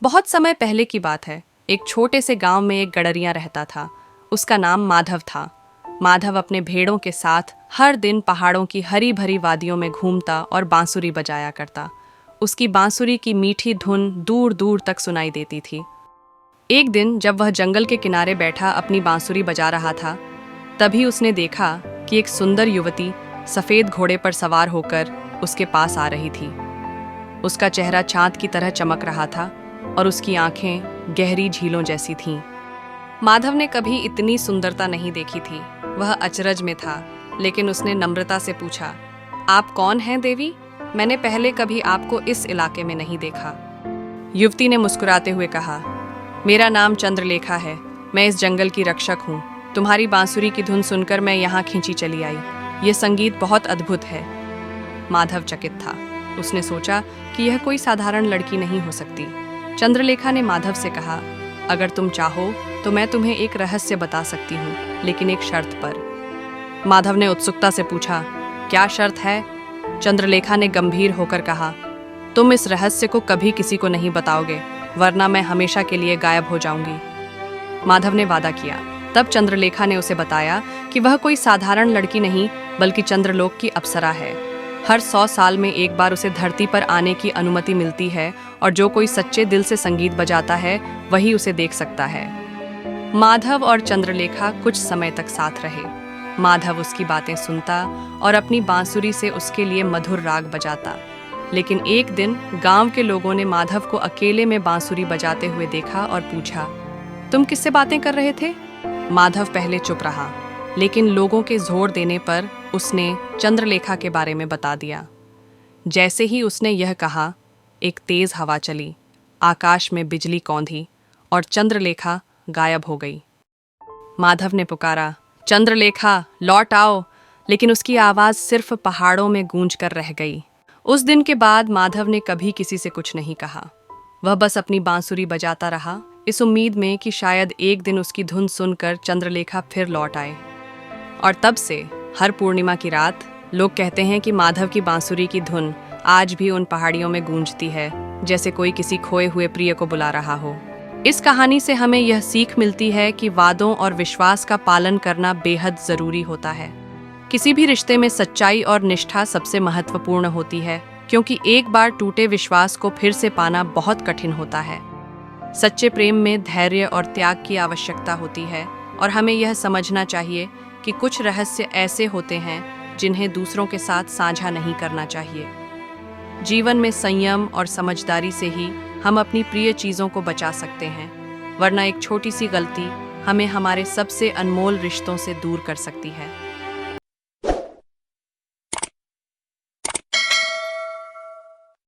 बहुत समय पहले की बात है। एक छोटे से गांव में एक गडरिया रहता था। उसका नाम माधव था। माधव अपने भेड़ों के साथ हर दिन पहाड़ों की हरी भरी वादियों में घूमता और बांसुरी बजाया करता। उसकी बांसुरी की मीठी धुन दूर दूर तक सुनाई देती थी। एक दिन जब वह जंगल के किनारे बैठा अपनी बांसुरी बजा रहा था, तभी उसने देखा कि एक सुंदर युवती सफेद घोड़े पर सवार होकर उसके पास आ रही थी। उसका चेहरा चांद की तरह चमक रहा था और उसकी आंखें गहरी झीलों जैसी थीं। माधव ने कभी इतनी सुंदरता नहीं देखी थी। वह अचरज में था, लेकिन उसने नम्रता से पूछा, आप कौन हैं देवी? मैंने पहले कभी आपको इस इलाके में नहीं देखा। युवती ने मुस्कुराते हुए कहा, मेरा नाम चंद्रलेखा है। मैं इस जंगल की रक्षक हूँ। तुम्हारी बांसुरी की धुन सुनकर मैं यहाँ खींची चली आई। ये संगीत बहुत अद्भुत है। माधव चकित था। उसने सोचा कि यह कोई साधारण लड़की नहीं हो सकती। चंद्रलेखा ने माधव से कहा, अगर तुम चाहो तो मैं तुम्हें एक रहस्य बता सकती हूँ, लेकिन एक शर्त पर। माधव ने उत्सुकता से पूछा, क्या शर्त है? चंद्रलेखा ने गंभीर होकर कहा, तुम इस रहस्य को कभी किसी को नहीं बताओगे, वरना मैं हमेशा के लिए गायब हो जाऊंगी। माधव ने वादा किया। तब चंद्रलेखा ने उसे बताया कि वह कोई साधारण लड़की नहीं, बल्कि चंद्रलोक की अप्सरा है। हर 100 साल में एक बार उसे धरती पर आने की अनुमति मिलती है, और जो कोई सच्चे दिल से संगीत बजाता है वही उसे देख सकता है। माधव और चंद्रलेखा कुछ समय तक साथ रहे। माधव उसकी बातें सुनता और अपनी बांसुरी से उसके लिए मधुर राग बजाता। लेकिन एक दिन गांव के लोगों ने माधव को अकेले में बांसुरी बजाते हुए देखा और पूछा, तुम किससे बातें कर रहे थे? माधव पहले चुप रहा, लेकिन लोगों के जोर देने पर उसने चंद्रलेखा के बारे में बता दिया। जैसे ही उसने यह कहा, एक तेज हवा चली, आकाश में बिजली कौंधी और चंद्रलेखा गायब हो गई। माधव ने पुकारा, चंद्रलेखा लौट आओ, लेकिन उसकी आवाज सिर्फ पहाड़ों में गूंज कर रह गई। उस दिन के बाद माधव ने कभी किसी से कुछ नहीं कहा। वह बस अपनी बांसुरी बजाता रहा, इस उम्मीद में कि शायद एक दिन उसकी धुन सुनकर चंद्रलेखा फिर लौट आए। और तब से हर पूर्णिमा की रात लोग कहते हैं कि माधव की बांसुरी की धुन आज भी उन पहाड़ियों में गूंजती है, जैसे कोई किसी खोए हुए प्रिय को बुला रहा हो। इस कहानी से हमें यह सीख मिलती है कि वादों और विश्वास का पालन करना बेहद जरूरी होता है। किसी भी रिश्ते में सच्चाई और निष्ठा सबसे महत्वपूर्ण होती है, क्योंकि एक बार टूटे विश्वास को फिर से पाना बहुत कठिन होता है। सच्चे प्रेम में धैर्य और त्याग की आवश्यकता होती है, और हमें यह समझना चाहिए कि कुछ रहस्य ऐसे होते हैं जिन्हें दूसरों के साथ साझा नहीं करना चाहिए। जीवन में संयम और समझदारी से ही हम अपनी प्रिय चीज़ों को बचा सकते हैं, वरना एक छोटी सी गलती हमें हमारे सबसे अनमोल रिश्तों से दूर कर सकती है।